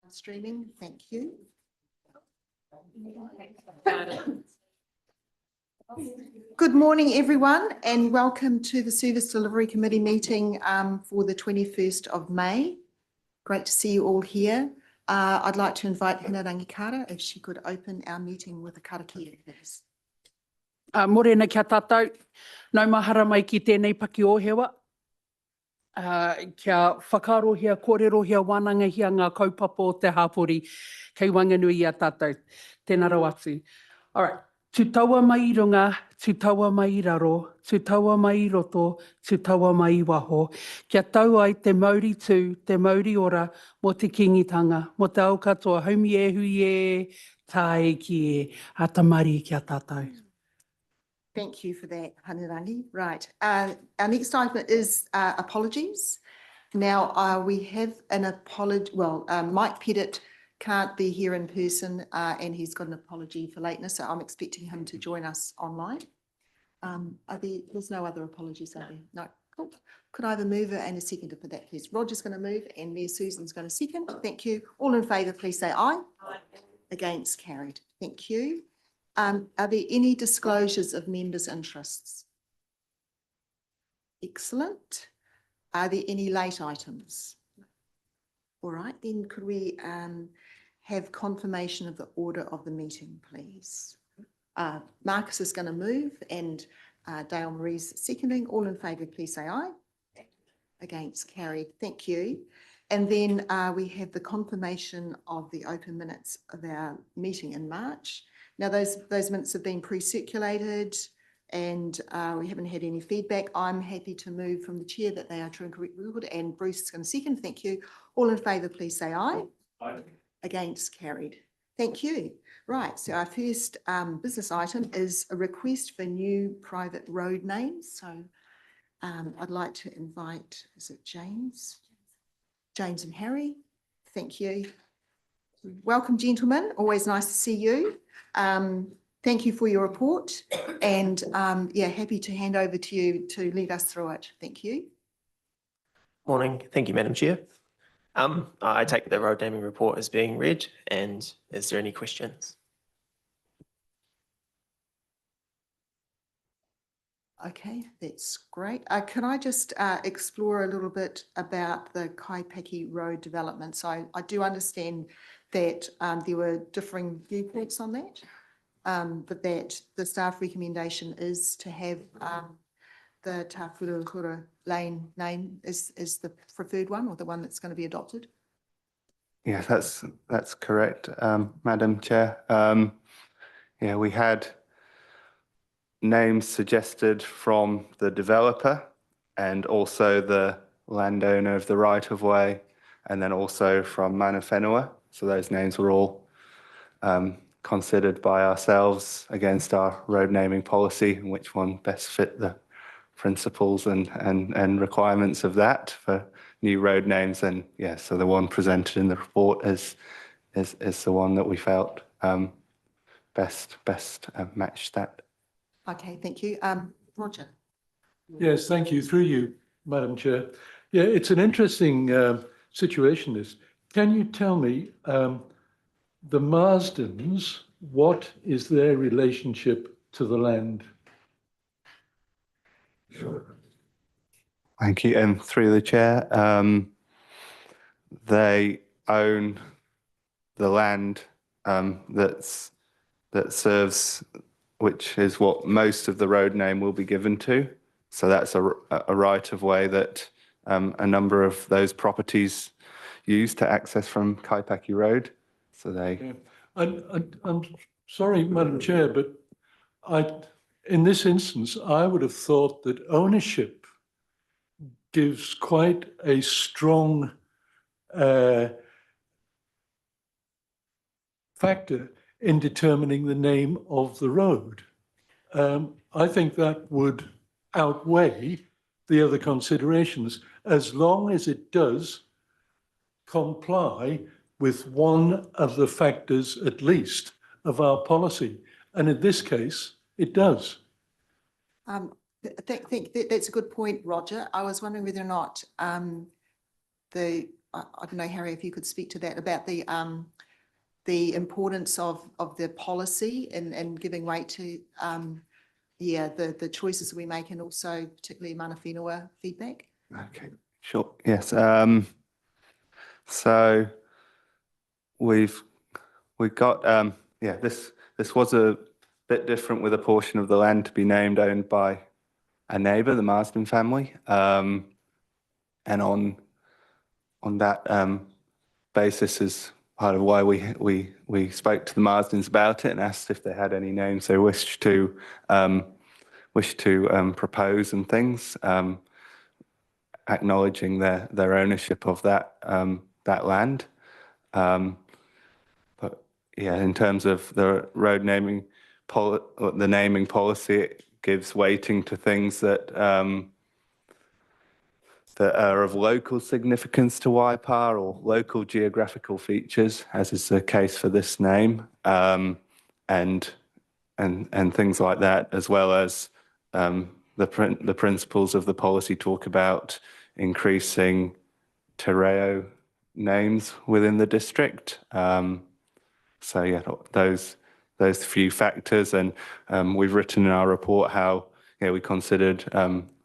Streaming, thank you. Good morning, everyone, and welcome to the Service Delivery Committee meeting for the 21st of May. Great to see you all here. I'd like to invite Hina Rangikara if she could open our meeting with a karakia, please. Morena kia tātou, nau mahara mai ki tēnei paki o hewa. Kia whakarohia, kōrerohia, wānangahia ngā kaupapa o te hāpori, kei wanganui a tātou. Tēnā rau atu. All right. Tu taua mai I runga, tu taua mai I raro, tu taua mai I roto, tu taua mai I waho. Kia tau ai te Māori tū, te Māori ora, mo te kingitanga, mo te au katoa, haumi e hui e, tāe ki e, a tamari kia tātou. Thank you for that, Hanirangi. Right. Our next item is apologies. Now, we have an apology. Well, Mike Pettit can't be here in person and he's got an apology for lateness, so I'm expecting him to join us online. There's no other apologies, are there? No. Cool. Could I have a mover and a seconder for that, please? Roger's going to move and Mayor Susan's going to second. Thank you. All in favour, please say aye. Aye. Against, carried. Thank you. Are there any disclosures of members' interests? Excellent. Are there any late items? All right, then could we have confirmation of the order of the meeting, please? Marcus is going to move and Dale Marie's seconding. All in favour, please say aye. Against, carried. Thank you. And then we have the confirmation of the open minutes of our meeting in March. Now, those minutes have been pre-circulated and we haven't had any feedback. I'm happy to move from the chair that they are true and correct record, and Bruce is going to second. Thank you. All in favour, please say aye. Aye. Against, carried. Thank you. Right, so our first business item is a request for new private road names. So I'd like to invite, is it James? James and Harry. Thank you. Welcome, gentlemen. Always nice to see you. Thank you for your report and yeah, happy to hand over to you to lead us through it. Thank you. Morning. Thank you, Madam Chair. I take the road naming report as being read, and is there any questions? Okay, that's great. Can I just explore a little bit about the Kaipaki Road development? So I do understand that there were differing viewpoints on that, but that the staff recommendation is to have the Tāwhurukura Lane name is the preferred one, or the one that's going to be adopted? Yes, that's correct, Madam Chair. Yeah, we had names suggested from the developer and also the landowner of the right-of-way, and then also from Mana Whenua. So those names were all considered by ourselves against our road naming policy and which one best fit the principles and requirements of that for new road names. And yeah, so the one presented in the report is the one that we felt best matched that. Okay, thank you. Roger. Yes, thank you. Through you, Madam Chair. Yeah, it's an interesting situation. This. Can you tell me, the Marsdens, what is their relationship to the land? Sure. Thank you. And through the chair, they own the land that serves, which is what most of the road name will be given to. So that's a right of way that a number of those properties use to access from Kaipaki Road. So they. Yeah. I'm sorry, Madam Chair, but in this instance, I would have thought that ownership gives quite a strong factor in determining the name of the road. I think that would outweigh the other considerations, as long as it does comply with one of the factors, at least, of our policy. And in this case, it does. I think that's a good point, Roger. I was wondering whether or not the I don't know, Harry, if you could speak to that about the importance of the policy and giving weight to, the choices we make and also particularly mana whenua feedback. Okay, sure. Yes. So we've got this was a bit different with a portion of the land to be named owned by a neighbour, the Marsden family, and on that basis is part of why we spoke to the Marsdens about it and asked if they had any names they wished to propose and things, acknowledging their ownership of that land. But yeah, in terms of the road naming the naming policy, it gives weighting to things that that are of local significance to Waipā or local geographical features, as is the case for this name, and things like that, as well as the principles of the policy talk about increasing te reo names within the district. So yeah, those few factors, and we've written in our report how we considered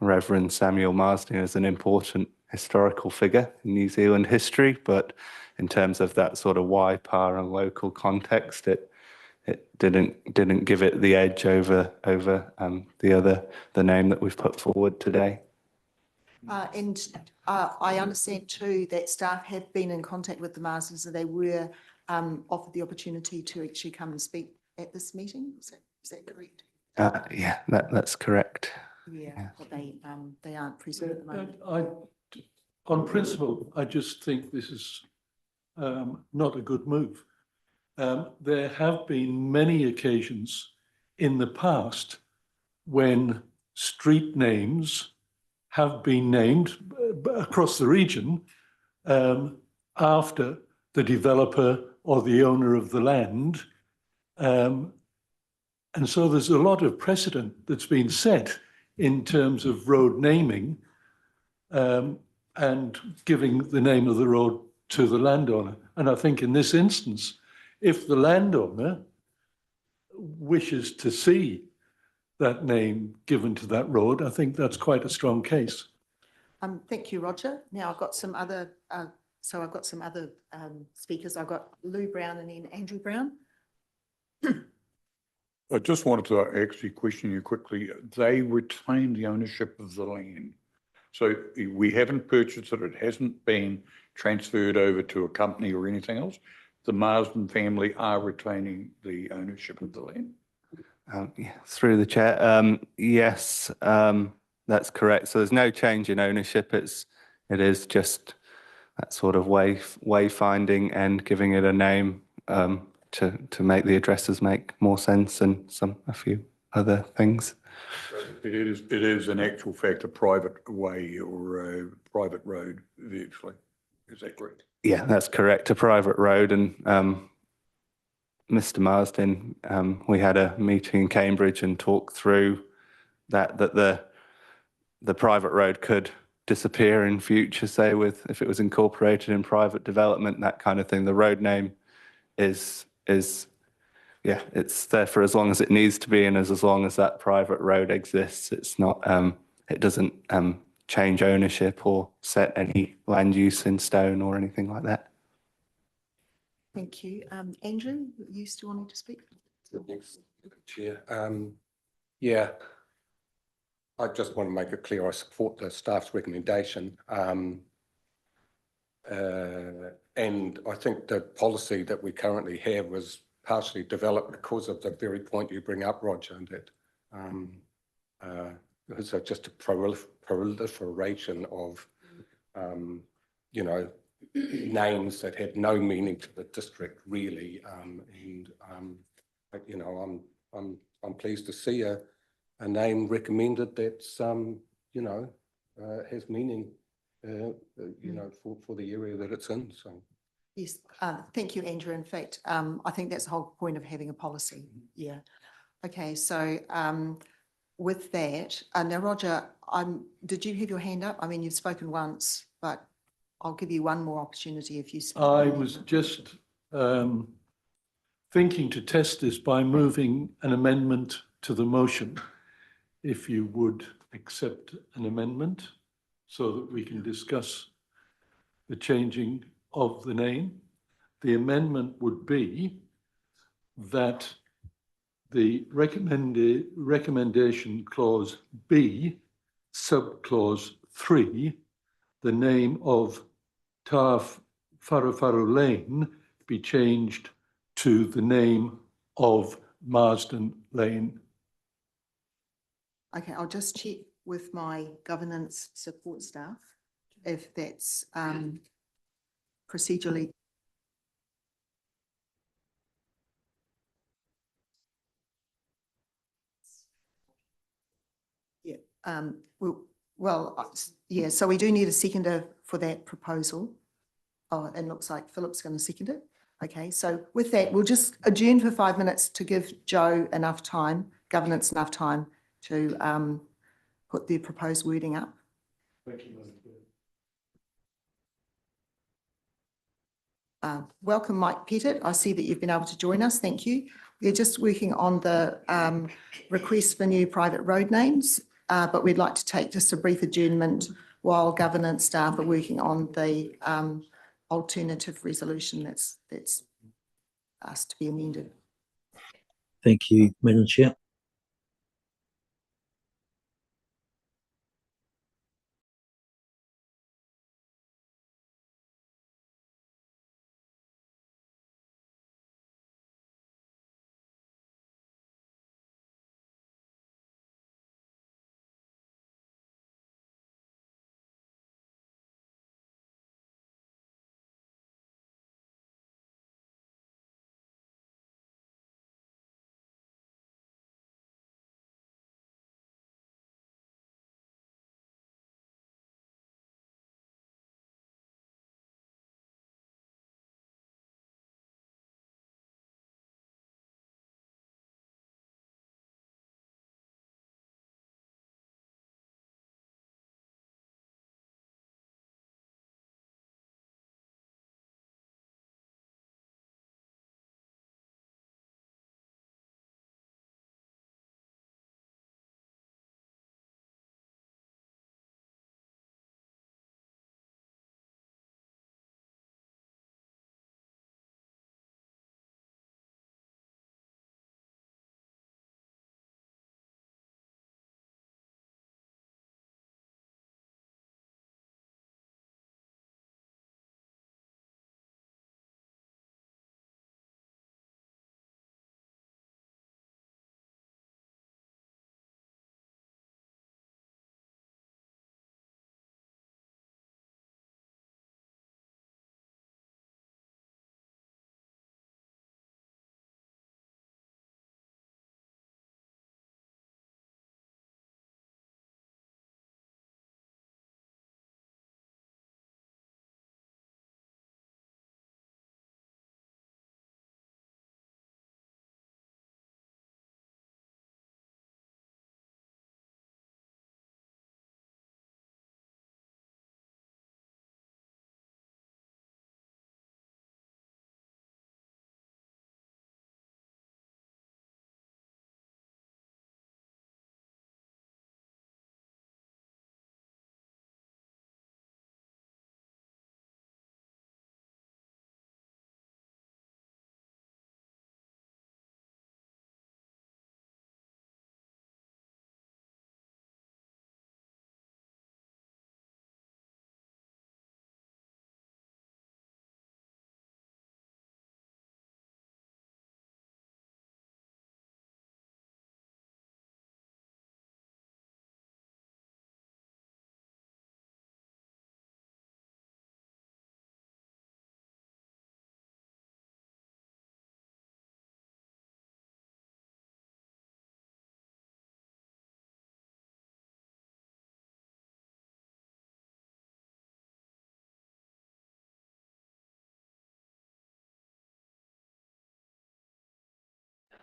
Reverend Samuel Marsden as an important historical figure in New Zealand history, but in terms of that sort of Waipā and local context, it didn't give it the edge over the name that we've put forward today. I understand too that staff have been in contact with the Marsdens and they were offered the opportunity to actually come and speak at this meeting. Is that correct? Yeah, that's correct. Yeah, but they aren't present at the moment. On principle, I just think this is not a good move. There have been many occasions in the past when street names have been named across the region after the developer or the owner of the land. And so there's a lot of precedent that's been set in terms of road naming and giving the name of the road to the landowner. And I think in this instance, if the landowner wishes to see that name given to that road, I think that's quite a strong case. Thank you, Roger. Now I've got some other, speakers. I've got Lou Brown and then Andrew Brown. I just wanted to actually question you quickly. They retain the ownership of the land. So we haven't purchased it. It hasn't been transferred over to a company or anything else. The Marsden family are retaining the ownership of the land. Yeah, through the chair. Yes, that's correct. So there's no change in ownership. It is just that sort of wayfinding and giving it a name to make the addresses make more sense and a few other things. It is in actual fact a private way or a private road virtually. Is that correct? Yeah, that's correct. A private road, and Mr. Marsden, we had a meeting in Cambridge and talked through that the private road could disappear in future, say if it was incorporated in private development, that kind of thing. The road name is it's there for as long as it needs to be, and as long as that private road exists, it's not it doesn't change ownership or set any land use in stone or anything like that. Thank you. Andrew, you still wanting to speak? Thanks, Chair. Yeah, I just want to make it clear I support the staff's recommendation. And I think the policy that we currently have was partially developed because of the very point you bring up, Roger, and that there's just a proliferation of, names that had no meaning to the district really. I'm pleased to see a name recommended that's, has meaning, for the area that it's in. So. Yes, thank you, Andrew. In fact, I think that's the whole point of having a policy. Yeah. Okay, so with that, now Roger, did you have your hand up? I mean, you've spoken once, but I'll give you one more opportunity if you speak. I was just thinking to test this by moving an amendment to the motion. If you would accept an amendment so that we can discuss the changing of the name. The amendment would be that the recommendation clause B, subclause 3, the name of Wharawharu Lane be changed to the name of Marsden Lane. Okay, I'll just check with my governance support staff if that's procedurally. Yeah, yeah, so we do need a seconder for that proposal. Oh, it looks like Philip's going to second it. Okay, so with that, we'll just adjourn for 5 minutes to give Joe enough time, governance enough time to put the proposed wording up. Thank you, Madam Chair. Welcome, Mike Pettit. I see that you've been able to join us. Thank you. We're just working on the request for new private road names, but we'd like to take just a brief adjournment while governance staff are working on the alternative resolution that's asked to be amended. Thank you, Madam Chair.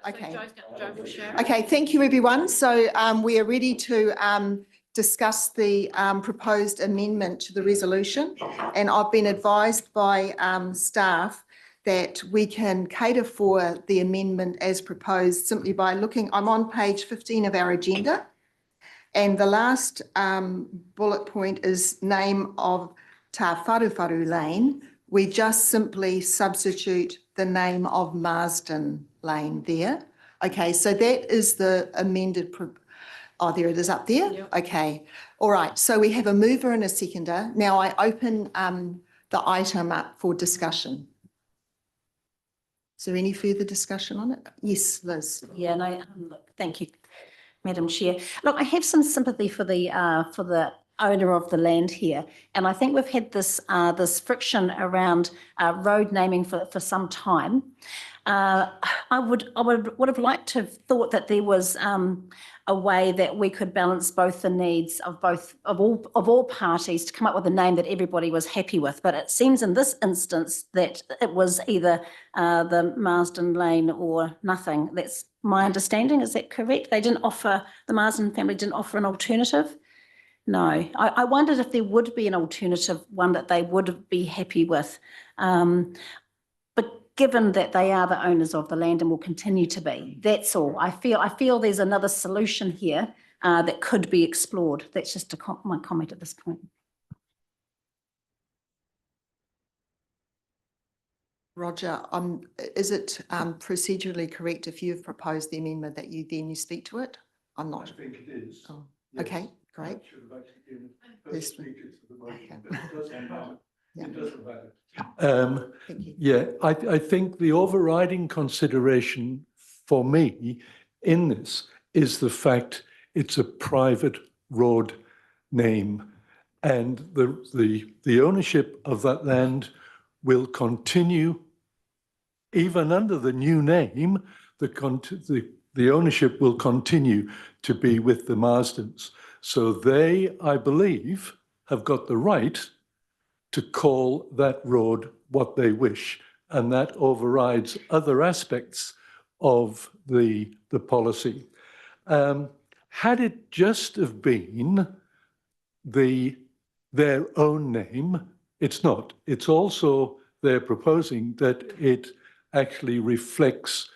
Okay. Okay, thank you, everyone. So we are ready to discuss the proposed amendment to the resolution. And I've been advised by staff that we can cater for the amendment as proposed simply by looking, I'm on page 15 of our agenda. And the last bullet point is name of Ta Wharuwharu Lane. We just simply substitute the name of Marsden Lane there. Okay, so that is the amended, oh, there it is up there. Yep. Okay, all right. So we have a mover and a seconder. Now I open the item up for discussion. Is there any further discussion on it? Yes, Liz. Yeah, no, look, thank you, Madam Chair. Look, I have some sympathy for the owner of the land here, and I think we've had this this friction around road naming for some time. I would have liked to have thought that there was a way that we could balance both the needs of all parties to come up with a name that everybody was happy with. But it seems in this instance that it was either the Marsden Lane or nothing. That's my understanding. Is that correct? They didn't offer, the Marsden family didn't offer an alternative? No. I wondered if there would be an alternative one that they would be happy with. But given that they are the owners of the land and will continue to be, that's all. I feel there's another solution here that could be explored. That's just my comment at this point. Roger, is it procedurally correct if you've proposed the amendment that you speak to it? I'm not. I think it is. Oh, Yes. okay, great. That should have actually been This first one. speaker to the motion, Okay. but it doesn't matter. Yeah. It doesn't matter. Thank you. Yeah, I think the overriding consideration for me in this is the fact it's a private road name, and the ownership of that land will continue even under the new name. The ownership will continue to be with the Marsdens. So they, I believe, have got the right to call that road what they wish, and that overrides other aspects of the policy. Had it just have been their own name, it's not. It's also they're proposing that it actually reflects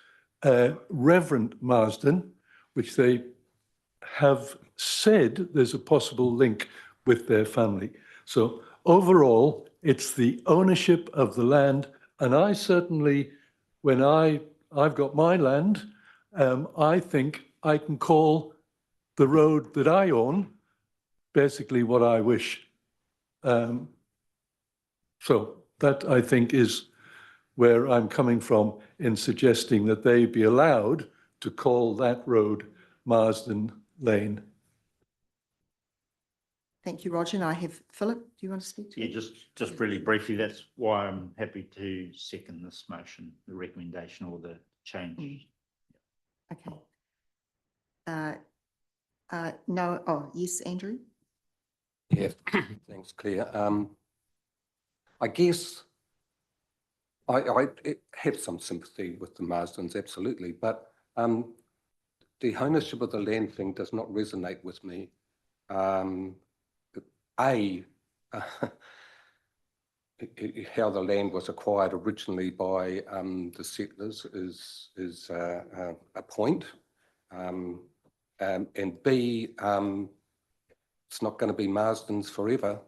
Reverend Marsden, which they have said there's a possible link with their family. So overall, it's the ownership of the land. And I certainly, when I've got my land, I think I can call the road that I own basically what I wish. So that, I think, is where I'm coming from in suggesting that they be allowed to call that road Marsden Lane. Thank you, Roger. And I have Philip. Do you want to speak to Yeah, it? just really briefly, that's why I'm happy to second this motion, the recommendation or the change. Okay. No, oh, yes, Andrew? Yeah, thanks, Claire. I guess I have some sympathy with the Marsdens, absolutely, but the ownership of the land thing does not resonate with me. How the land was acquired originally by the settlers is a point, and B, it's not going to be Marsden's forever.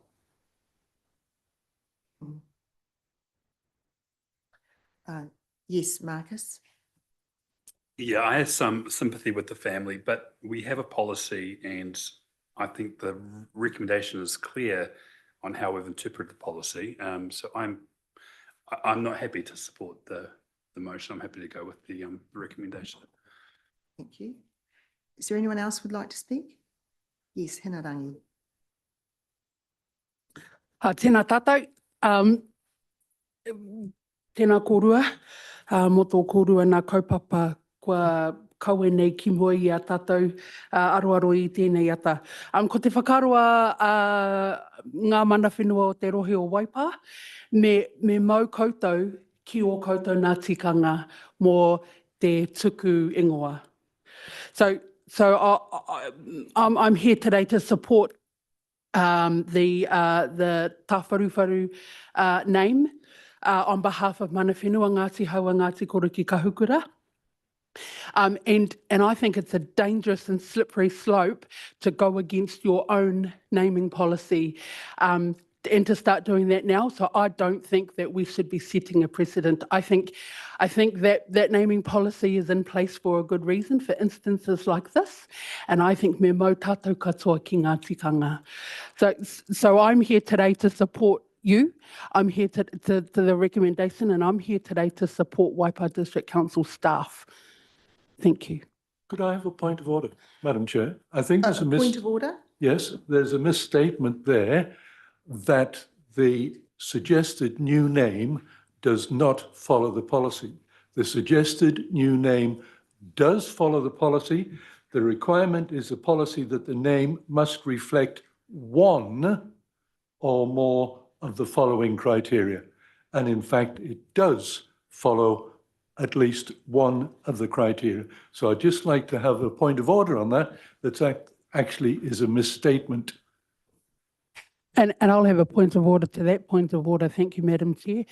Yes, Marcus? Yeah, I have some sympathy with the family, but we have a policy, and I think the recommendation is clear on how we've interpreted the policy. So I'm not happy to support the motion. I'm happy to go with the recommendation. Thank you. Is there anyone else who would like to speak? Yes, Hinarangi. Tēnā tātou, tēnā kōrua, mō tō kōrua nā kaupapa kua kaue nei ki mua i a tātou aroaro i tēnei ata. Ko te whakaroa ngā mana whenua o te rohe o Waipā, me mau koutou ki o koutou ngā tikanga mō te tuku ingoa. So I'm here today to support the Tāwharuwharu name on behalf of Mana Whenua Ngāti Haua Ngāti Koroki Kahukura. And I think it's a dangerous and slippery slope to go against your own naming policy and to start doing that now. So I don't think that we should be setting a precedent. I think that naming policy is in place for a good reason for instances like this. And I think me mau tātou katoa ki ngā tikanga. So I'm here today to support you. I'm here to the recommendation, and I'm here today to support Waipa District Council staff. Thank you. Could I have a point of order, Madam Chair? I think there's a Point of order? Yes, there's a misstatement there that the suggested new name does not follow the policy. The suggested new name does follow the policy. The requirement is a policy that the name must reflect one or more of the following criteria. And in fact, it does follow at least one of the criteria. So I'd just like to have a point of order on that. That actually is a misstatement. And I'll have a point of order to that point of order. Thank you, Madam Chair.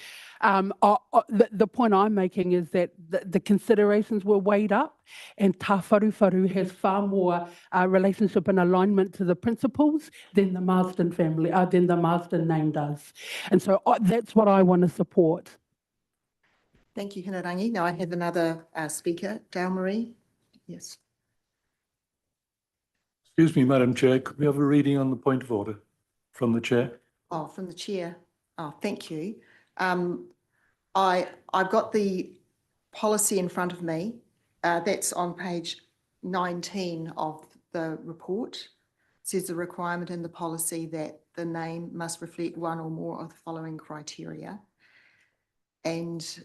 The point I'm making is that the considerations were weighed up, and Tāwharuwharu has far more relationship and alignment to the principles than the Marsden family, than the Marsden name does. And so that's what I want to support. Thank you, Hinarangi. Now I have another speaker, Dale Marie. Yes. Excuse me, Madam Chair, could we have a reading on the point of order from the chair? Oh, from the chair. Oh, thank you. I've got the policy in front of me. That's on page 19 of the report. It says the requirement in the policy that the name must reflect one or more of the following criteria. And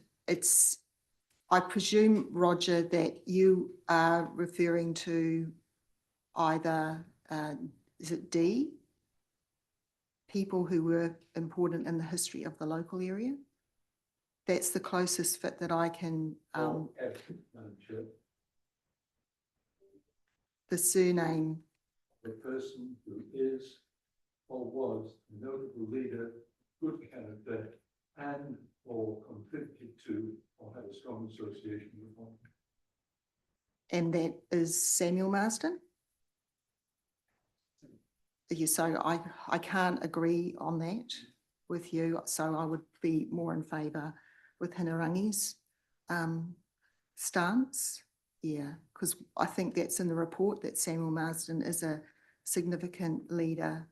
I presume, Roger, that you are referring to either, is it D? People who were important in the history of the local area. That's the closest fit that I can, Madam Chair. the surname. The person who is or was a notable leader, good character, and or contributed to or had a strong association with one. And that is Samuel Marsden? Yes, so I can't agree on that with you, so I would be more in favour with Hinarangi's stance. Yeah, because I think that's in the report that Samuel Marsden is a significant leader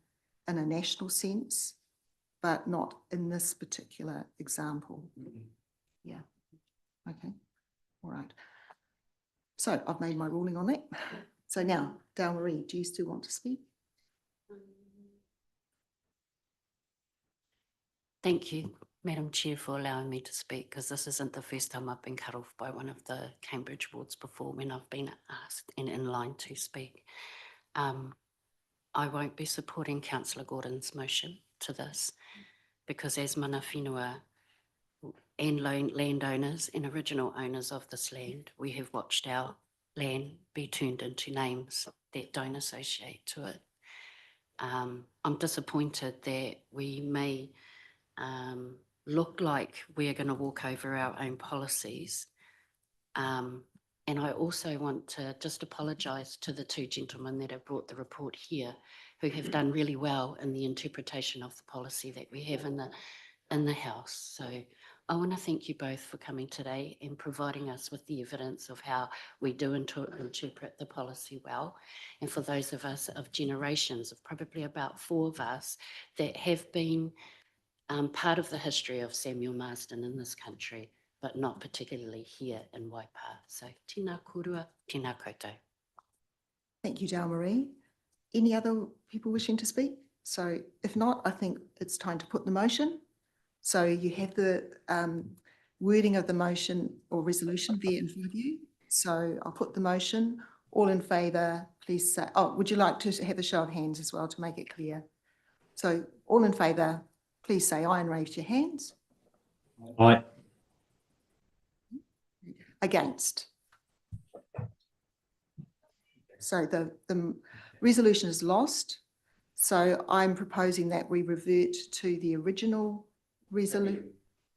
in a national sense, but not in this particular example. Yeah, okay, all right. So I've made my ruling on that. So now, Dale Marie, do you still want to speak? Thank you, Madam Chair, for allowing me to speak, because this isn't the first time I've been cut off by one of the Cambridge wards before when I've been asked and in line to speak. I won't be supporting Councillor Gordon's motion to this, because as mana whenua and landowners and original owners of this land, we have watched our land be turned into names that don't associate to it. I'm disappointed that we may look like we're going to walk over our own policies. And I also want to just apologise to the two gentlemen that have brought the report here, who have done really well in the interpretation of the policy that we have in the House. So I want to thank you both for coming today and providing us with the evidence of how we do interpret the policy well. And for those of us of generations, of probably about 4 of us, that have been part of the history of Samuel Marsden in this country, but not particularly here in Waipa. So tēnā korua, tēnā koutou. Thank you, Dale Marie. Any other people wishing to speak? So if not, I think it's time to put the motion. So you have the wording of the motion or resolution there in front of you. So I'll put the motion. All in favour, please say, oh, would you like to have a show of hands as well to make it clear? So all in favour, please say aye and raise your hands. Aye. Against? So the resolution is lost. So I'm proposing that we revert to the original resolution.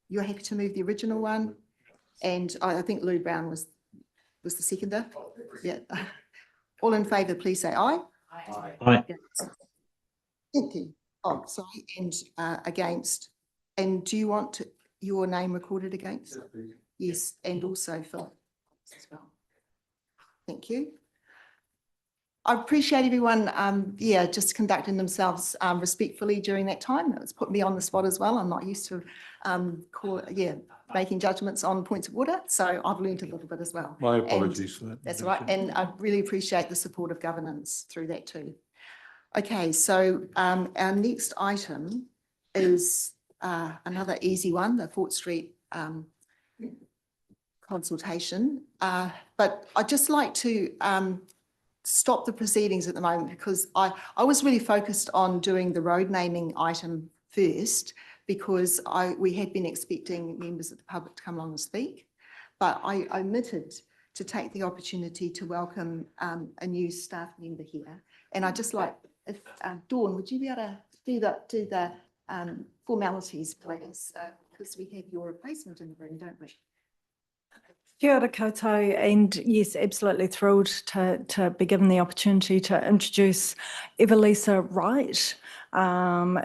You're happy to move the original one? And I think Lou Brown was the seconder. Yeah. All in favour, please say aye. Aye. Thank you. Oh, sorry, and against. And do you want your name recorded against? Yes, and also Phil as well. Thank you. I appreciate everyone, just conducting themselves respectfully during that time. It's put me on the spot as well. I'm not used to making judgments on points of order, so I've learned a little bit as well. My And apologies for that. That's Madam right, Chair. and I really appreciate the support of governance through that too. Okay, so our next item is another easy one, the Fort Street consultation. But I'd just like to stop the proceedings at the moment because I was really focused on doing the road naming item first because we had been expecting members of the public to come along and speak, but I omitted to take the opportunity to welcome a new staff member here. And I'd just like, if Dawn, would you be able to do the formalities, please? Because we have your replacement in the room, don't we? Kia ora koutou, and yes, absolutely thrilled to be given the opportunity to introduce Evelisa Wright,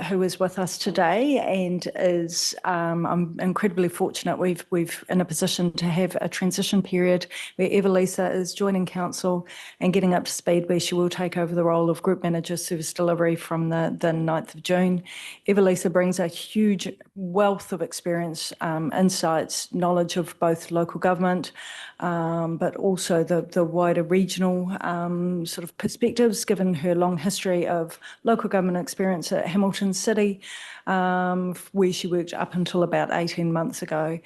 who is with us today and is, I'm incredibly fortunate we've in a position to have a transition period where Evelisa is joining council and getting up to speed where she will take over the role of Group Manager Service Delivery from the 9th of June. Evelisa brings a huge wealth of experience, insights, knowledge of both local government, but also the wider regional sort of perspectives, given her long history of local government experience at Hamilton City, where she worked up until about 18 months ago.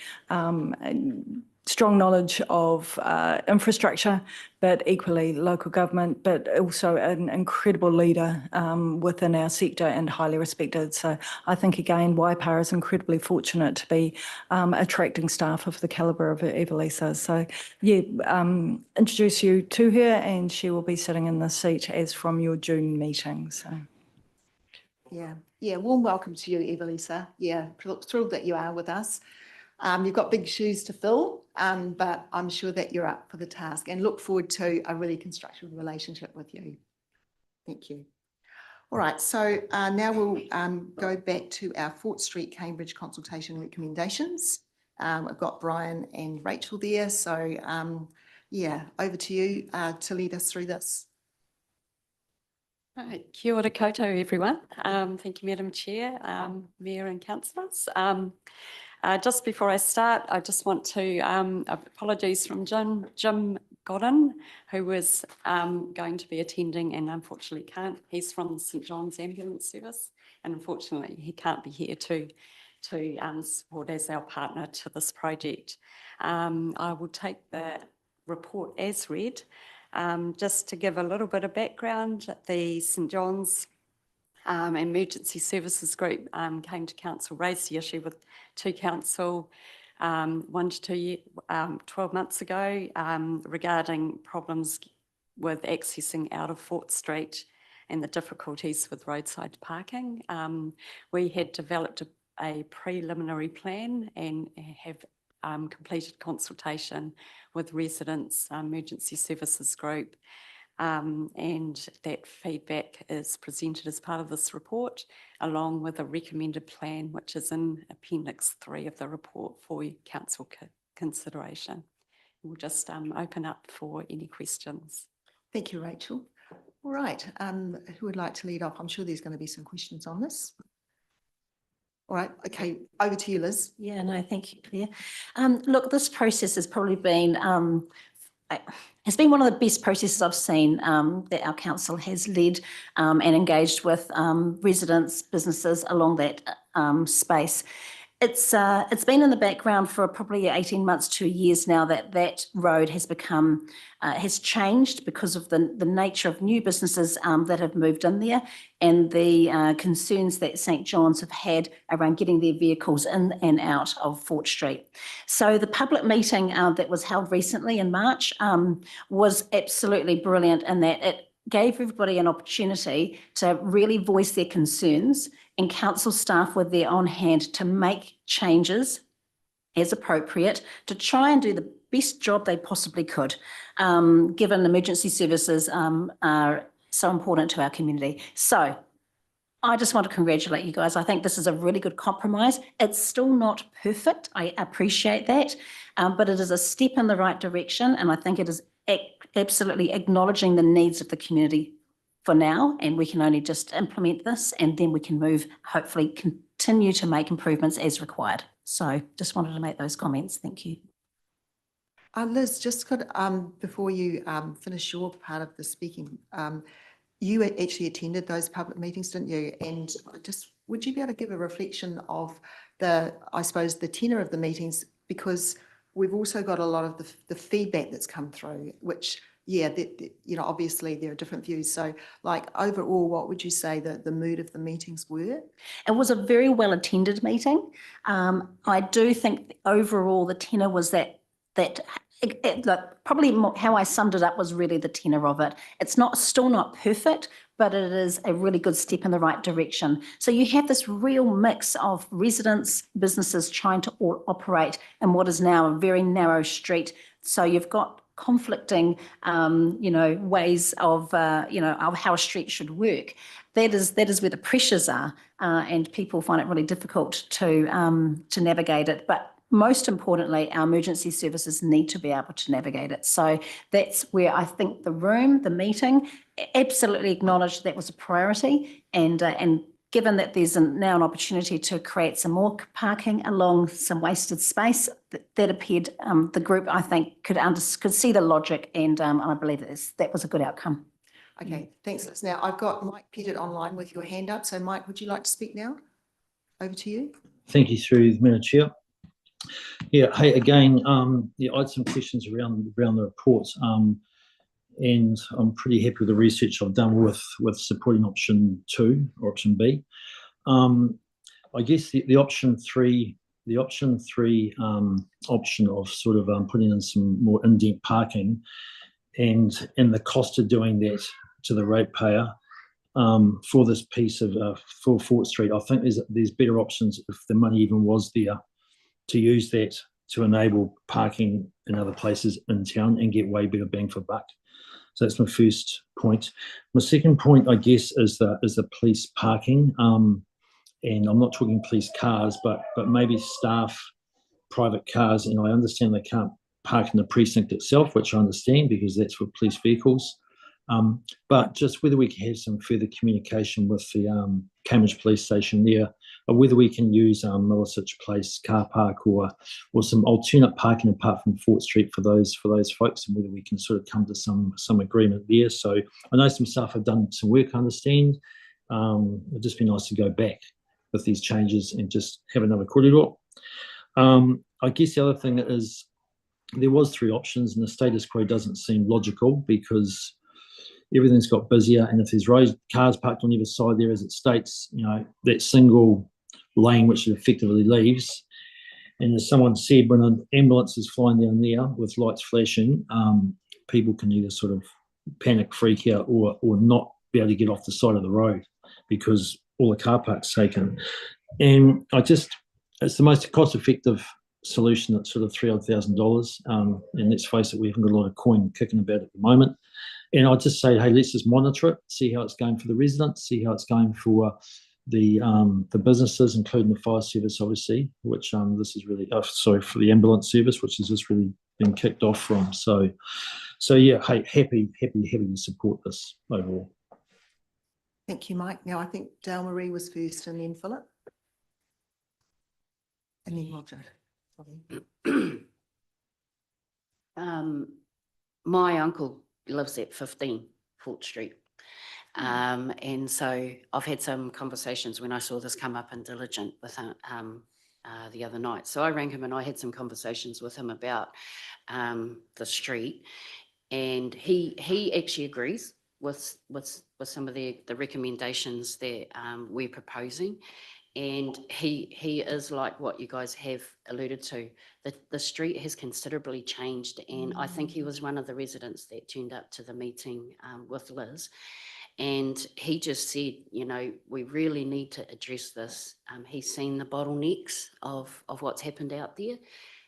Strong knowledge of infrastructure, but equally local government, but also an incredible leader within our sector and highly respected. So I think, again, Waipa is incredibly fortunate to be attracting staff of the calibre of Evelisa. So, yeah, introduce you to her and she will be sitting in the seat as from your June meeting. So. Yeah, warm welcome to you, Evelisa. Yeah, thrilled that you are with us. You've got big shoes to fill, but I'm sure that you're up for the task and look forward to a really constructive relationship with you. Thank you. All right, so now we'll go back to our Fort Street Cambridge consultation recommendations. I've got Brian and Rachel there, so yeah, over to you to lead us through this. Right. Kia ora koutou, everyone. Thank you, Madam Chair, Mayor and councillors. Just before I start, I just want to apologies from Jim Godden, who was going to be attending and unfortunately can't. He's from the St John's Ambulance Service and unfortunately he can't be here to support as our partner to this project. I will take the report as read. Just to give a little bit of background, the St John's Emergency Services Group came to council, raised the issue with council 12 months ago regarding problems with accessing out of Fort Street and the difficulties with roadside parking. We had developed a preliminary plan and have completed consultation with residents, Emergency Services Group, and that feedback is presented as part of this report, along with a recommended plan, which is in Appendix 3 of the report for council consideration. We'll just open up for any questions. Thank you, Rachel. All right, who would like to lead off? I'm sure there's going to be some questions on this. All right, okay, over to you, Liz. Yeah, no, thank you, Claire. Look, this process has probably been has been one of the best processes I've seen that our council has led and engaged with residents, businesses along that space. It's been in the background for probably 18 months, 2 years now that road has become, has changed because of the nature of new businesses that have moved in there and the concerns that St. John's have had around getting their vehicles in and out of Fort Street. So the public meeting that was held recently in March was absolutely brilliant in that it gave everybody an opportunity to really voice their concerns, and council staff were there on hand to make changes as appropriate to try and do the best job they possibly could, given emergency services are so important to our community. So I just want to congratulate you guys. I think this is a really good compromise. It's still not perfect. I appreciate that, but it is a step in the right direction, and I think it is absolutely acknowledging the needs of the community for now, and we can only just implement this and then we can move, hopefully continue to make improvements as required. So just wanted to make those comments. Thank you. Liz, just could, before you finish your part of the speaking, you actually attended those public meetings, didn't you? And just, would you be able to give a reflection of the, I suppose, the tenor of the meetings? Because we've also got a lot of the feedback that's come through, which, yeah, you know, obviously there are different views. So like overall, what would you say that the mood of the meetings were? It was a very well attended meeting. I do think overall the tenor was that probably how I summed it up was really the tenor of it. It's still not perfect, but it is a really good step in the right direction. So you have this real mix of residents, businesses trying to all operate in what is now a very narrow street. So you've got conflicting, ways of, of how a street should work. That is where the pressures are, and people find it really difficult to navigate it. But most importantly, our emergency services need to be able to navigate it. So that's where I think the meeting absolutely acknowledged that was a priority, and given that there's now an opportunity to create some more parking along some wasted space, that appeared, the group, I think, could see the logic, and I believe that was a good outcome. Okay, thanks, Liz. Now I've got Mike Pettit online with your hand up. So Mike, would you like to speak now? Over to you. Thank you, through the Madam Chair. Yeah, hey, again, I had some questions around the reports, and I'm pretty happy with the research I've done with supporting option 2 or option B. I guess the option 3, option of sort of putting in some more indent parking, and the cost of doing that to the ratepayer for this piece of for Fort Street. I think there's better options if the money even was there, to use that to enable parking in other places in town and get way better bang for buck. So that's my first point. My second point, I guess, is the police parking. And I'm not talking police cars, but maybe staff private cars. And I understand they can't park in the precinct itself, which I understand because that's for police vehicles. But just whether we can have some further communication with the Cambridge Police Station there, or whether we can use Millisich Place car park or some alternate parking apart from Fort Street for those folks, and whether we can sort of come to some agreement there. So I know some staff have done some work, I understand. It'd just be nice to go back with these changes and just have another corridor. I guess the other thing is there was 3 options, and the status quo doesn't seem logical because everything's got busier, and if there's cars parked on either side there, as it states, that single lane which it effectively leaves. And as someone said, when an ambulance is flying down there with lights flashing, people can either sort of panic, freak out, or not be able to get off the side of the road because all the car park's taken. And it's the most cost-effective solution at sort of $3,000. And let's face it, we haven't got a lot of coin kicking about at the moment. And I'd just say, hey, let's just monitor it, see how it's going for the residents, see how it's going for the businesses, including the fire service, obviously, which this is really, for the ambulance service, which has just really been kicked off from. So yeah, hey, happy to support this overall. Thank you, Mike. Now I think Dale Marie was first, and then Philip, and then Roger. My uncle lives at 15 Fort Street. And so I've had some conversations when I saw this come up in Diligent with the other night. So I rang him and I had some conversations with him about the street, and he actually agrees with some of the recommendations that we're proposing. And he is like what you guys have alluded to. The street has considerably changed, and I think he was one of the residents that turned up to the meeting with Liz. And he just said, you know, we really need to address this. He's seen the bottlenecks of what's happened out there,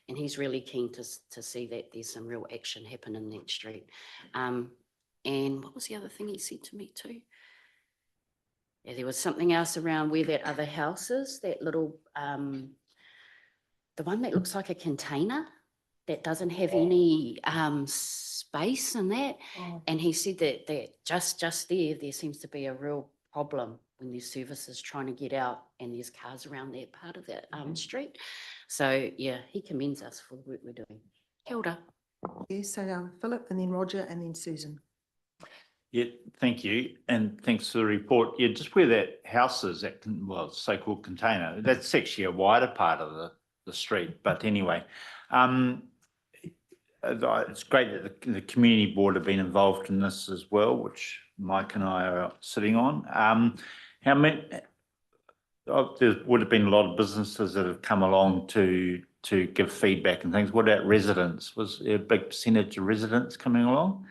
and he's really keen to see that there's some real action happen in that street. And what was the other thing he said to me too? Yeah, there was something else around where that other house is, that little, the one that looks like a container that doesn't have any space in that. And he said that just there seems to be a real problem when there's services trying to get out and there's cars around that part of that street. So yeah, he commends us for the work we're doing. Kia ora. Yes, so Philip and then Roger and then Susan. Yeah, thank you. And thanks for the report. Yeah, just where that house is, that so-called container, that's actually a wider part of the street. But anyway, it's great that the community board have been involved in this as well, which Mike and I are sitting on. How many? There would have been a lot of businesses that have come along to give feedback and things. What about residents? Was there a big percentage of residents coming along?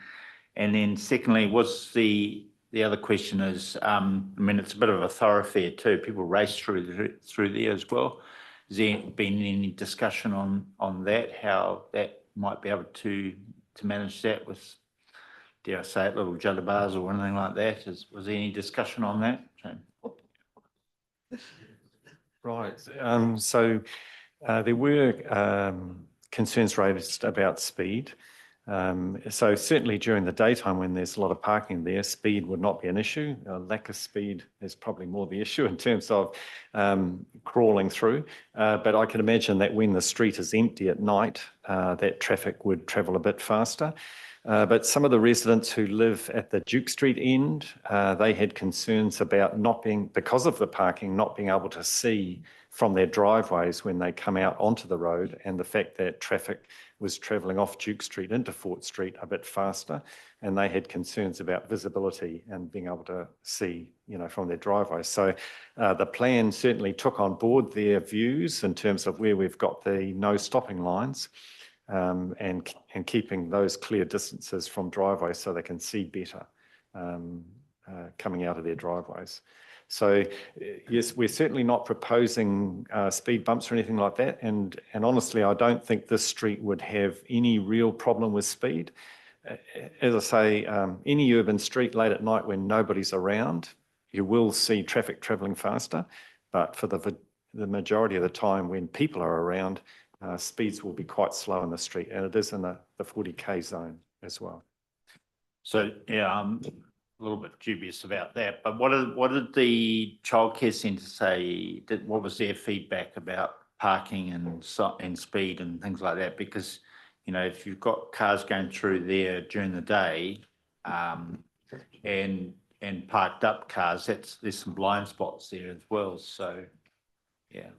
And then secondly, what's the other question is, I mean, it's a bit of a thoroughfare too. People race through there as well. Has there been any discussion on that, how that might be able to manage that with, dare I say it, little judder bars or anything like that? Was there any discussion on that? Right. So there were concerns raised about speed. So certainly during the daytime when there's a lot of parking there, speed would not be an issue. Lack of speed is probably more the issue in terms of crawling through. But I can imagine that when the street is empty at night, that traffic would travel a bit faster. But some of the residents who live at the Duke Street end, they had concerns about because of the parking, not being able to see from their driveways when they come out onto the road, and the fact that traffic was travelling off Duke Street into Fort Street a bit faster, and they had concerns about visibility and being able to see, from their driveways. So the plan certainly took on board their views in terms of where we've got the no stopping lines, and keeping those clear distances from driveways so they can see better coming out of their driveways. So yes, we're certainly not proposing speed bumps or anything like that. And honestly, I don't think this street would have any real problem with speed. As I say, any urban street late at night when nobody's around, you will see traffic travelling faster. But for the majority of the time when people are around, speeds will be quite slow in the street, and it is in the 40k zone as well. So yeah, a little bit dubious about that, but what did the childcare centre say? What was their feedback about parking and speed and things like that? Because if you've got cars going through there during the day, and parked up cars, there's some blind spots there as well. So yeah.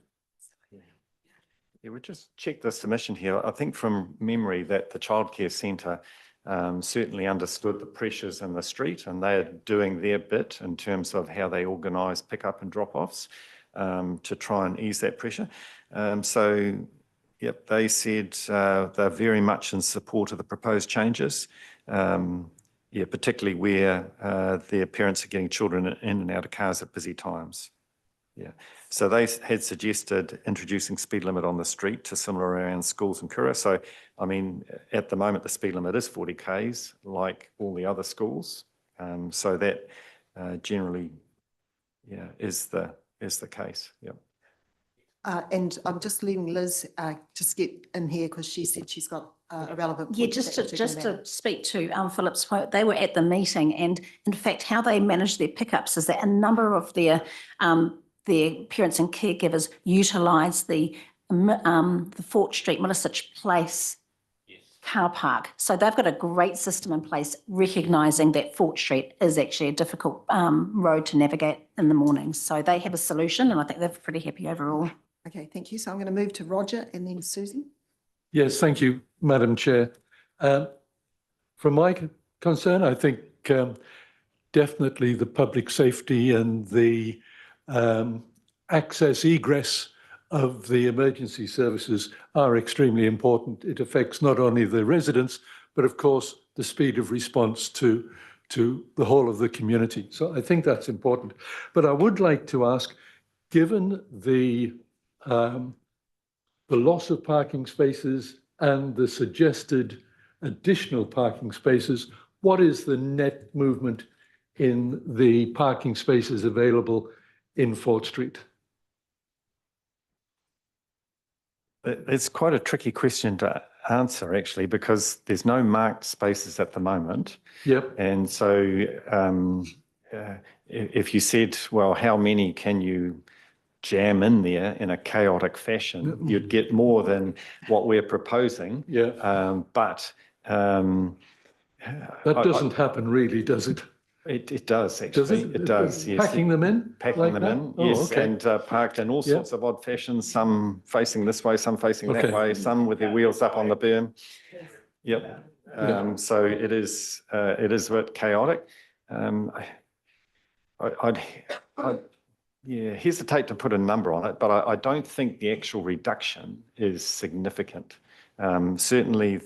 Yeah, we just checked the submission here. I think from memory that the childcare centre certainly understood the pressures in the street, and they're doing their bit in terms of how they organise pick-up and drop-offs to try and ease that pressure. So, yep, they said they're very much in support of the proposed changes, particularly where their parents are getting children in and out of cars at busy times. Yeah, so they had suggested introducing speed limit on the street to similar around schools in Kura. So, I mean, at the moment, the speed limit is 40 k's like all the other schools. So that generally, is the case. Yeah. And I'm just leaving Liz just get in here because she said she's got a relevant. Yeah, point just that we're talking to about. speak to Philip's point, they were at the meeting, and in fact, how they manage their pickups is that a number of their parents and caregivers utilise the Fort Street Millisich Place car park. So they've got a great system in place, recognising that Fort Street is actually a difficult road to navigate in the mornings. So they have a solution, and I think they're pretty happy overall. Okay, thank you. So I'm going to move to Roger and then Susan. Yes, thank you, Madam Chair. From my concern, I think definitely the public safety and the access egress of the emergency services are extremely important. It affects not only the residents, but of course the speed of response to the whole of the community. So I think that's important. But I would like to ask, given the loss of parking spaces and the suggested additional parking spaces, what is the net movement in the parking spaces available in Fort Street? It's quite a tricky question to answer, actually, because there's no marked spaces at the moment. Yep. And so if you said, well, how many can you jam in there in a chaotic fashion, you'd get more than what we're proposing. Yeah. But that doesn't happen really, does it? It does, actually. Does it does, yes. Packing them in? Packing like them that? in, Oh, yes, okay. and parked in all Yeah. sorts of odd fashions, some facing this way, some facing that Okay. way, some with their wheels up on the berm. Yep. Yeah. So it is a bit chaotic. I'd hesitate to put a number on it, but I don't think the actual reduction is significant. Certainly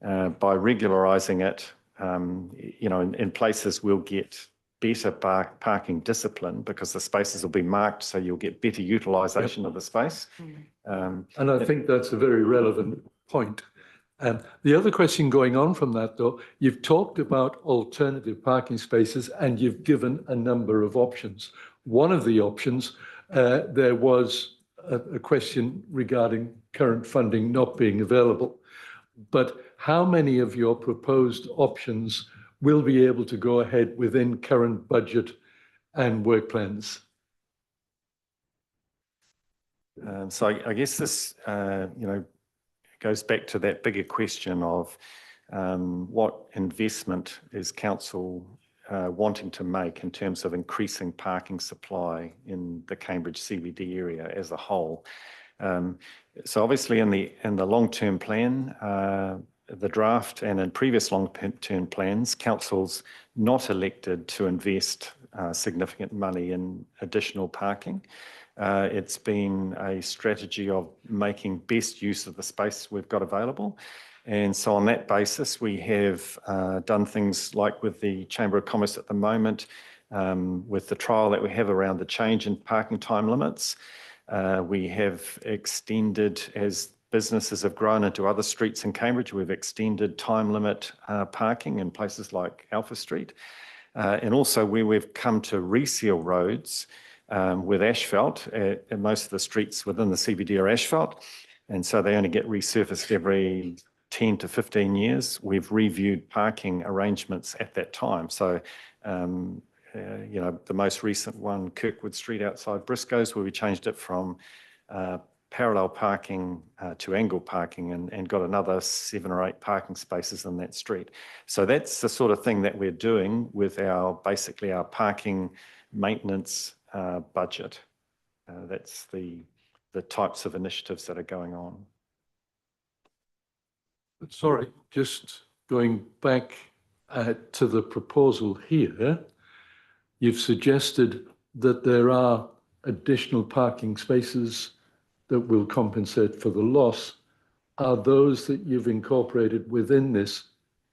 by regularising it, in places we'll get better parking discipline because the spaces will be marked, so you'll get better utilisation of the space. And I think that's a very relevant point. The other question going on from that, though, you've talked about alternative parking spaces and you've given a number of options. One of the options, there was a question regarding current funding not being available. But how many of your proposed options will be able to go ahead within current budget and work plans? So I guess this, goes back to that bigger question of what investment is council wanting to make in terms of increasing parking supply in the Cambridge CBD area as a whole. So obviously in the long-term plan, the draft and in previous long-term plans, council's not elected to invest significant money in additional parking. It's been a strategy of making best use of the space we've got available. And so on that basis, we have done things like with the Chamber of Commerce at the moment, with the trial that we have around the change in parking time limits. We have extended, as businesses have grown into other streets in Cambridge, we've extended time limit parking in places like Alpha Street. And also where we've come to reseal roads with asphalt, and most of the streets within the CBD are asphalt. And so they only get resurfaced every 10 to 15 years. We've reviewed parking arrangements at that time. So, the most recent one, Kirkwood Street outside Briscoe's, where we changed it from parallel parking to angle parking and got another 7 or 8 parking spaces in that street. So that's the sort of thing that we're doing with basically our parking maintenance budget. That's the types of initiatives that are going on. Sorry, just going back to the proposal here, you've suggested that there are additional parking spaces that will compensate for the loss. Are those that you've incorporated within this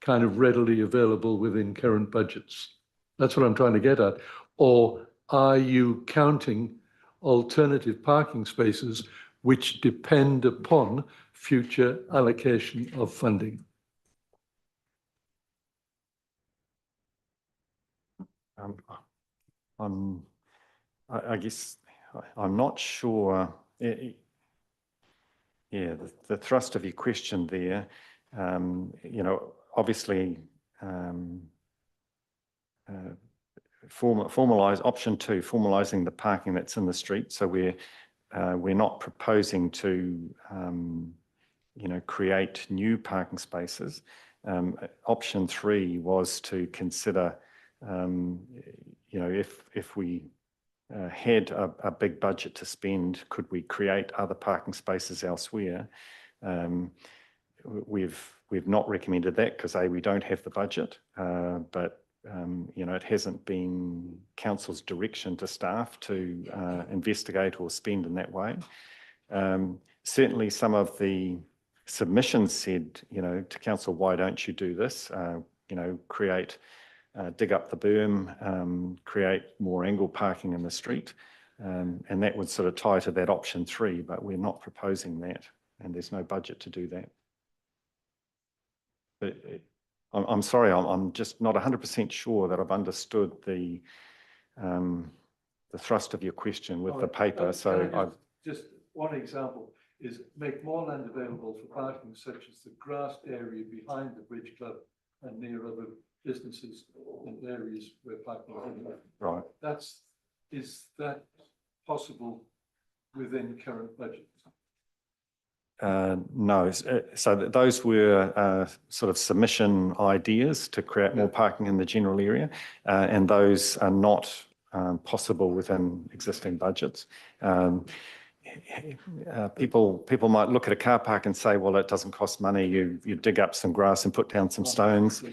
kind of readily available within current budgets? That's what I'm trying to get at. Or are you counting alternative parking spaces which depend upon future allocation of funding? I guess I'm not sure. Yeah, the thrust of your question there, obviously, formalize option 2, formalizing the parking that's in the street. So we're not proposing to, create new parking spaces. Option 3 was to consider, if we had a big budget to spend, could we create other parking spaces elsewhere? We've not recommended that because we don't have the budget, but it hasn't been council's direction to staff to investigate or spend in that way. Certainly some of the submissions said, to council, why don't you do this? Dig up the berm, create more angle parking in the street. And that would sort of tie to that option 3, but we're not proposing that and there's no budget to do that. But I'm sorry, I'm just not 100% sure that I've understood the thrust of your question with the paper. So I've just one example is make more land available for parking, such as the grassed area behind the Bridge Club and near other businesses and areas where parking is. Right. Is that possible within current budget? No, so those were sort of submission ideas to create more parking in the general area, and those are not possible within existing budgets. People might look at a car park and say, well, it doesn't cost money. You dig up some grass and put down some stones.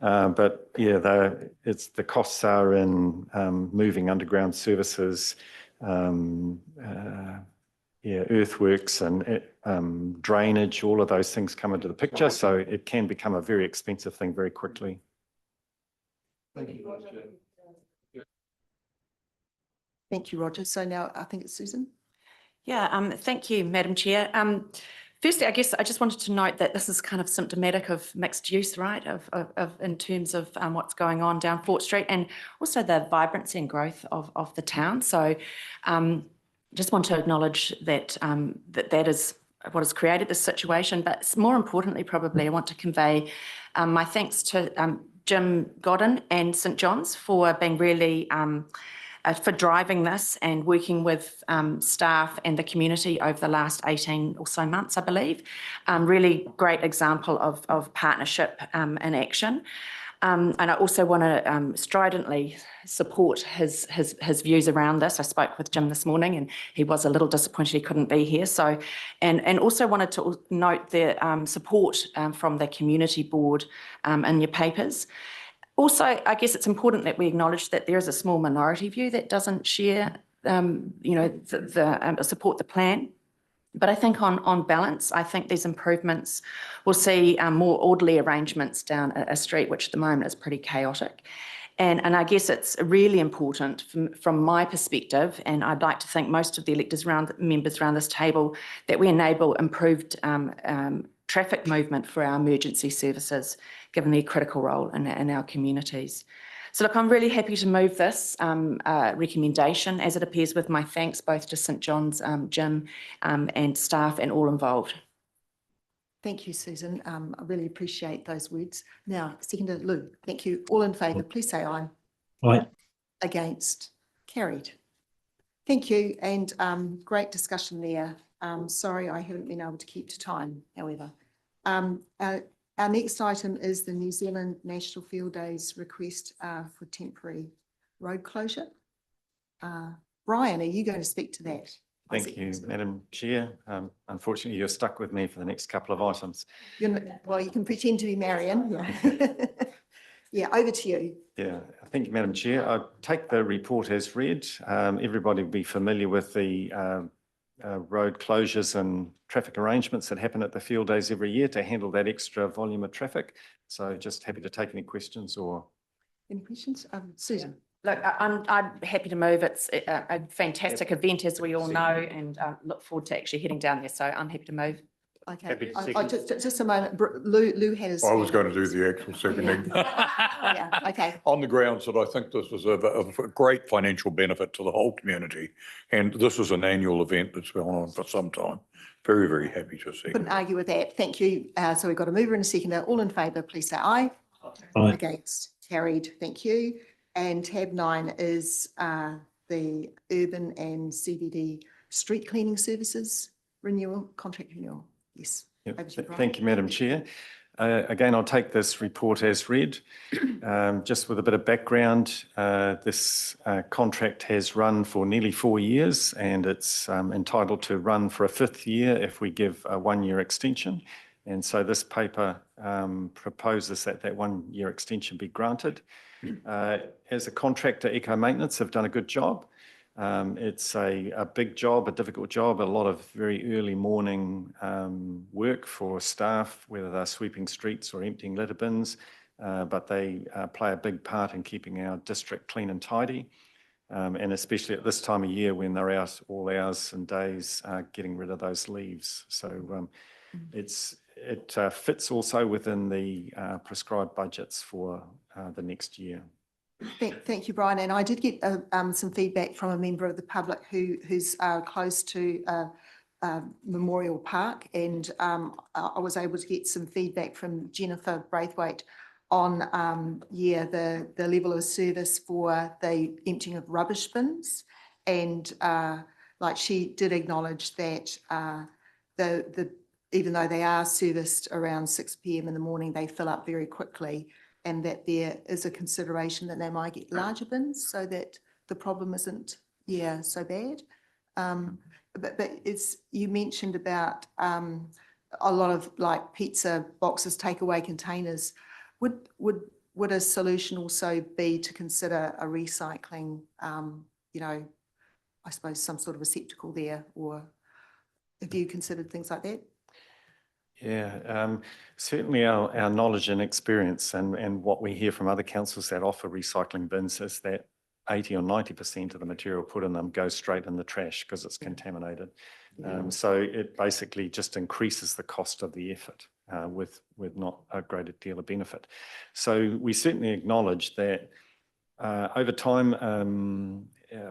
But yeah, the costs are in moving underground services, earthworks and drainage, all of those things come into the picture. So it can become a very expensive thing very quickly. Thank you, Roger. Thank you, Roger. So now I think it's Susan. Yeah, thank you, Madam Chair. Firstly, I guess I just wanted to note that this is kind of symptomatic of mixed use, right? In terms of what's going on down Fort Street and also the vibrancy and growth of the town. So just want to acknowledge that that is what has created this situation. But more importantly, probably, I want to convey my thanks to Jim Godden and St John's for being really for driving this and working with staff and the community over the last 18 or so months, I believe. Really great example of partnership in action. And I also want to stridently support his views around this. I spoke with Jim this morning and he was a little disappointed he couldn't be here. So, and also wanted to note the support from the community board in your papers. Also, I guess it's important that we acknowledge that there is a small minority view that doesn't share, support the plan. But I think on balance, I think these improvements will see more orderly arrangements down a street, which at the moment is pretty chaotic. And I guess it's really important from my perspective, and I'd like to think most of the members around this table, that we enable improved traffic movement for our emergency services, given their critical role in our communities. So look, I'm really happy to move this recommendation as it appears with my thanks both to St John's, Jim and staff and all involved. Thank you, Susan. I really appreciate those words. Now, seconded Lou. Thank you. All in favour, please say aye. Aye. Against? Carried. Thank you, and great discussion there. Sorry, I haven't been able to keep to time, however. Our next item is the New Zealand National Field Days request for temporary road closure. Brian, are you going to speak to that? Thank you, Madam Chair. Unfortunately, you're stuck with me for the next couple of items. Well, you can pretend to be Marion. Yeah, yeah, over to you. Yeah, thank you, Madam Chair. I take the report as read. Everybody will be familiar with the road closures and traffic arrangements that happen at the field days every year to handle that extra volume of traffic. So just happy to take any questions or. Any questions? Susan. Look, I'm happy to move. It's a fantastic event, as we all know, and look forward to actually heading down there. So I'm happy to move. Okay, just a moment. Lou has. I was going to do the actual seconding. Yeah, okay. On the grounds that I think this is a great financial benefit to the whole community. And this is an annual event that's been on for some time. Very, very happy to see. Couldn't argue with that. Thank you. So we've got a mover and a seconder. All in favour, please say aye. Aye. Against? Carried. Thank you. And tab 9 is the urban and CBD street cleaning services renewal, contract renewal. Yes. Yep. Over to you, Brian. Thank you, Madam Chair. Again, I'll take this report as read. Just with a bit of background, this contract has run for nearly 4 years, and it's entitled to run for a 5th year if we give a 1-year extension. And so this paper proposes that that 1-year extension be granted. As a contractor, Eco Maintenance have done a good job. It's a big job, a difficult job, a lot of very early morning work for staff, whether they're sweeping streets or emptying litter bins, but they play a big part in keeping our district clean and tidy, and especially at this time of year when they're out all hours and days getting rid of those leaves. So it fits also within the prescribed budgets for the next year. Thank you, Brian. And I did get some feedback from a member of the public who's close to Memorial Park, and I was able to get some feedback from Jennifer Braithwaite on the level of service for the emptying of rubbish bins, and like she did acknowledge that even though they are serviced around 6 p.m. in the morning, they fill up very quickly, and that there is a consideration that they might get larger bins so that the problem isn't, so bad. But you mentioned about a lot of like pizza boxes, takeaway containers. Would a solution also be to consider a recycling, I suppose some sort of receptacle there, or have you considered things like that? Yeah, certainly our knowledge and experience and what we hear from other councils that offer recycling bins is that 80 or 90% of the material put in them goes straight in the trash because it's contaminated. So it basically just increases the cost of the effort with not a greater deal of benefit. So we certainly acknowledge that over time,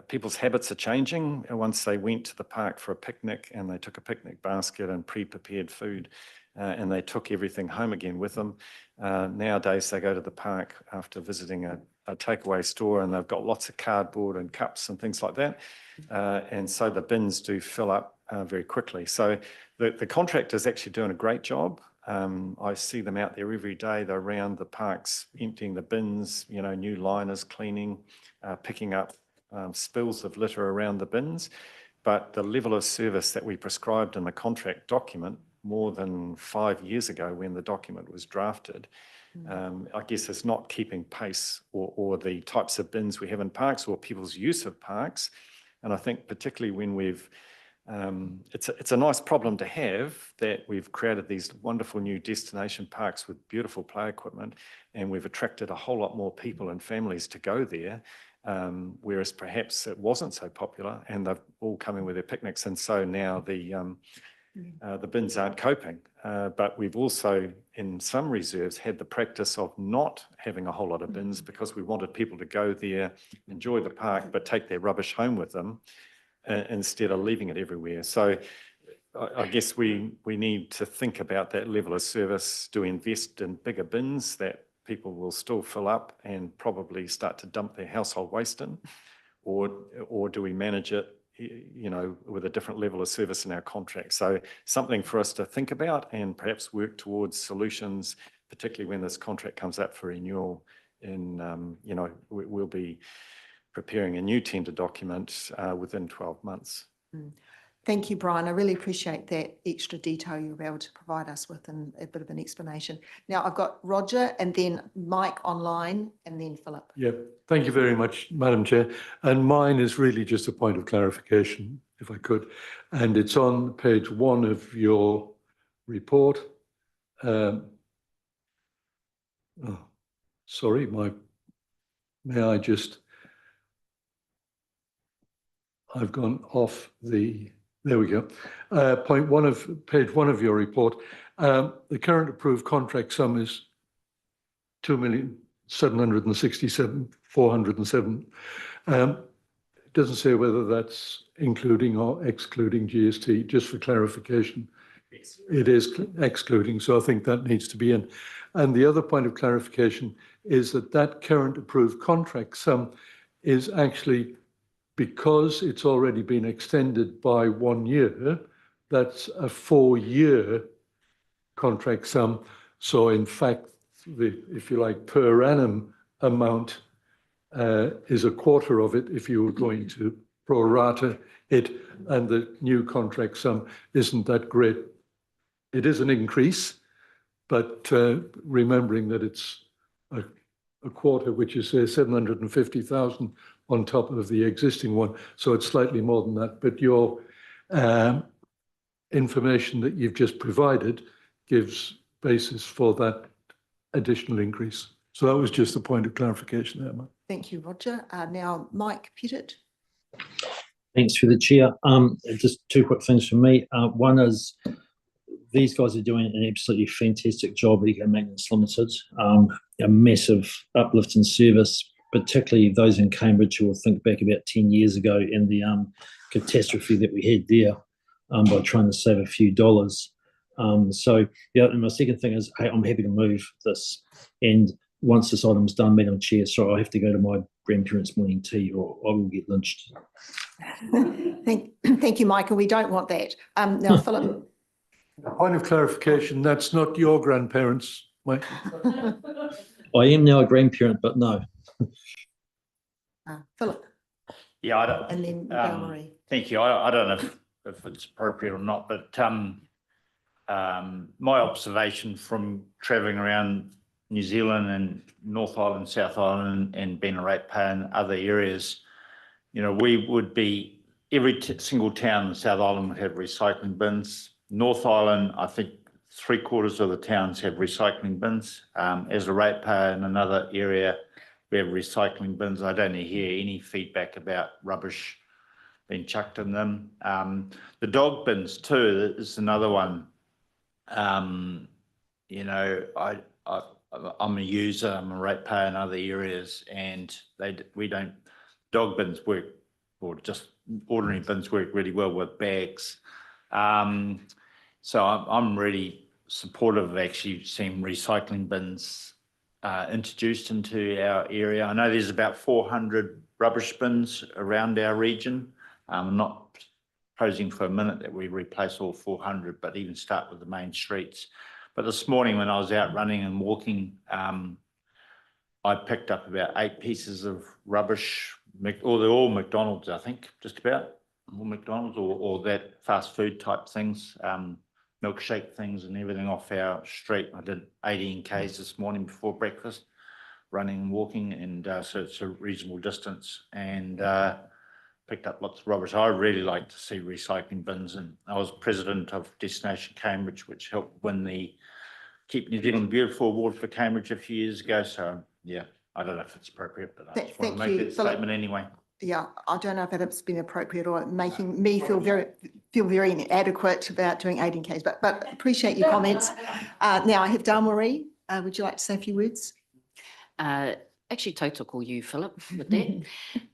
people's habits are changing. Once they went to the park for a picnic and they took a picnic basket and pre-prepared food and they took everything home again with them. Nowadays, they go to the park after visiting a takeaway store and they've got lots of cardboard and cups and things like that. And so the bins do fill up very quickly. So the contractor's actually doing a great job. I see them out there every day. They're around the parks, emptying the bins, new liners, cleaning, picking up spills of litter around the bins. But the level of service that we prescribed in the contract document more than 5 years ago when the document was drafted, I guess it's not keeping pace or the types of bins we have in parks or people's use of parks. And I think particularly when it's a nice problem to have that we've created these wonderful new destination parks with beautiful play equipment, and we've attracted a whole lot more people and families to go there, whereas perhaps it wasn't so popular and they've all come in with their picnics. And so now the bins aren't coping. But we've also, in some reserves, had the practice of not having a whole lot of bins because we wanted people to go there, enjoy the park, but take their rubbish home with them instead of leaving it everywhere. So I guess we need to think about that level of service. Do we invest in bigger bins that people will still fill up and probably start to dump their household waste in? Or do we manage it with a different level of service in our contract? So something for us to think about and perhaps work towards solutions, particularly when this contract comes up for renewal we'll be preparing a new tender document within 12 months. Thank you, Brian. I really appreciate that extra detail you were able to provide us with and a bit of an explanation. Now I've got Roger and then Mike online and then Philip. Yeah, thank you very much, Madam Chair. And mine is really just a point of clarification, if I could. And it's on page 1 of your report. Sorry, may I just, I've gone off there we go. Page 1 of your report. The current approved contract sum is 2,767,407. It doesn't say whether that's including or excluding GST, just for clarification. It is excluding, so I think that needs to be in. And the other point of clarification is that current approved contract sum is actually, because it's already been extended by 1 year, that's a 4-year contract sum So in fact, the, if you like, per annum amount is a quarter of it if you were going to pro rata it, and the new contract sum isn't that great. It is an increase, but remembering that it's a quarter, which is 750,000 on top of the existing one, so it's slightly more than that. But your information that you've just provided gives basis for that additional increase. So that was just a point of clarification there, Mike. Thank you, Roger. Now, Mike Pettit. Thanks for the chair. Just two quick things from me. One is these guys are doing an absolutely fantastic job at Eco Maintenance Limited. A massive uplift in service, particularly those in Cambridge who will think back about 10 years ago and the catastrophe that we had there by trying to save a few dollars. So, yeah, and my second thing is, hey, I'm happy to move this. And once this item's done, Madam Chair, sorry, I have to go to my grandparents' morning tea or I will get lynched. Thank you, Michael. We don't want that. Now, Philip. Point of clarification, that's not your grandparents, Mike. I am now a grandparent, but no. Philip. Yeah, I don't. And then Valerie. Thank you. I don't know if it's appropriate or not, but my observation from travelling around New Zealand and North Island, South Island and Benarape and other areas, you know, we would be, every single town in South Island would have recycling bins. North Island, I think 3/4 of the towns have recycling bins. As a ratepayer in another area, we have recycling bins. I don't hear any feedback about rubbish being chucked in them. The dog bins too is another one. You know, I'm a user, I'm a ratepayer in other areas, and dog bins work, or just ordinary bins work really well with bags. So I'm really supportive of actually seeing recycling bins introduced into our area. I know there's about 400 rubbish bins around our region. I'm not proposing for a minute that we replace all 400, but even start with the main streets. But this morning when I was out running and walking, I picked up about 8 pieces of rubbish, or they're all McDonald's, I think, just about. All McDonald's or that fast food type things, milkshake things and everything off our street. I did 18 Ks this morning before breakfast, running and walking, and so it's a reasonable distance, and picked up lots of rubbish. I really like to see recycling bins, and I was president of Destination Cambridge, which helped win the Keep New Zealand Beautiful Award for Cambridge a few years ago. So yeah, I don't know if it's appropriate, but I just want to make that statement anyway. Yeah, I don't know if it's been appropriate or making me feel very inadequate about doing 18 Ks, but appreciate your comments. Now I have Dalmarie. Would you like to say a few words? Actually, tautoko you, Philip, with that.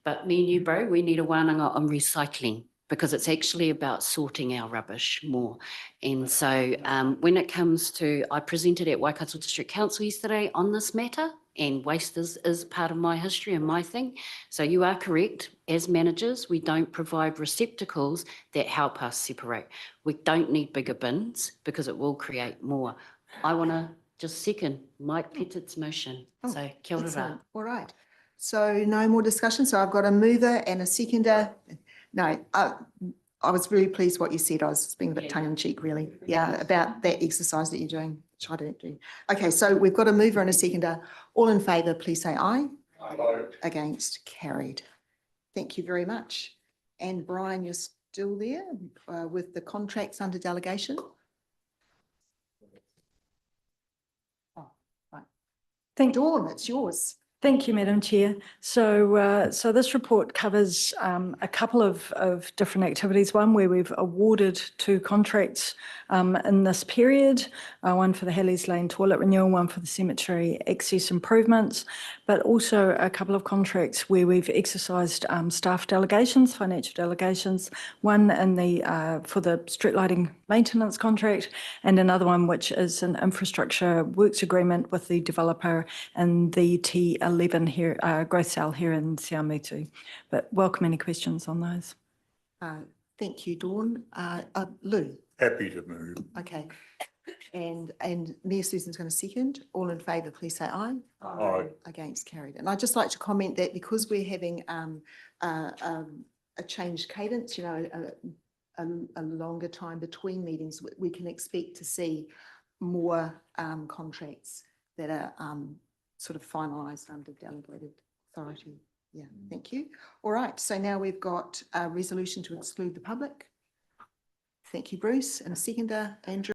But me and you, bro, we need a wānanga on recycling, because it's actually about sorting our rubbish more. And so when it comes to, I presented at Waikato District Council yesterday on this matter, and waste is part of my history and my thing. So you are correct. As managers, we don't provide receptacles that help us separate. We don't need bigger bins because it will create more. I want to just second Mike Pettit's motion. So kia ora. Excellent. All right. So no more discussion. So I've got a mover and a seconder. No, I was really pleased what you said. I was just being a bit tongue in cheek, really. Yeah, about that exercise that you're doing, which I don't do. Okay, so we've got a mover and a seconder. All in favour, please say aye. Aye. Against, carried. Thank you very much. And Brian, you're still there with the contracts under delegation? Oh, right. Thank you. Dawn, it's yours. Thank you, Madam Chair. So this report covers a couple of different activities. One where we've awarded 2 contracts in this period, one for the Halley's Lane toilet renewal, one for the cemetery access improvements, but also a couple of contracts where we've exercised staff delegations, financial delegations, one in for the street lighting maintenance contract, and another one which is an infrastructure works agreement with the developer and the T11 here, growth cell here in Siamutu. But welcome any questions on those. Thank you, Dawn. Lou? Happy to move. Okay. And Mayor Susan's going to second. All in favour, please say aye. Aye. Against, carried. And I'd just like to comment that because we're having a changed cadence, you know, a longer time between meetings, we can expect to see more contracts that are sort of finalised under delegated authority. Yeah, thank you. All right, so now we've got a resolution to exclude the public. Thank you, Bruce, and a seconder, Andrew.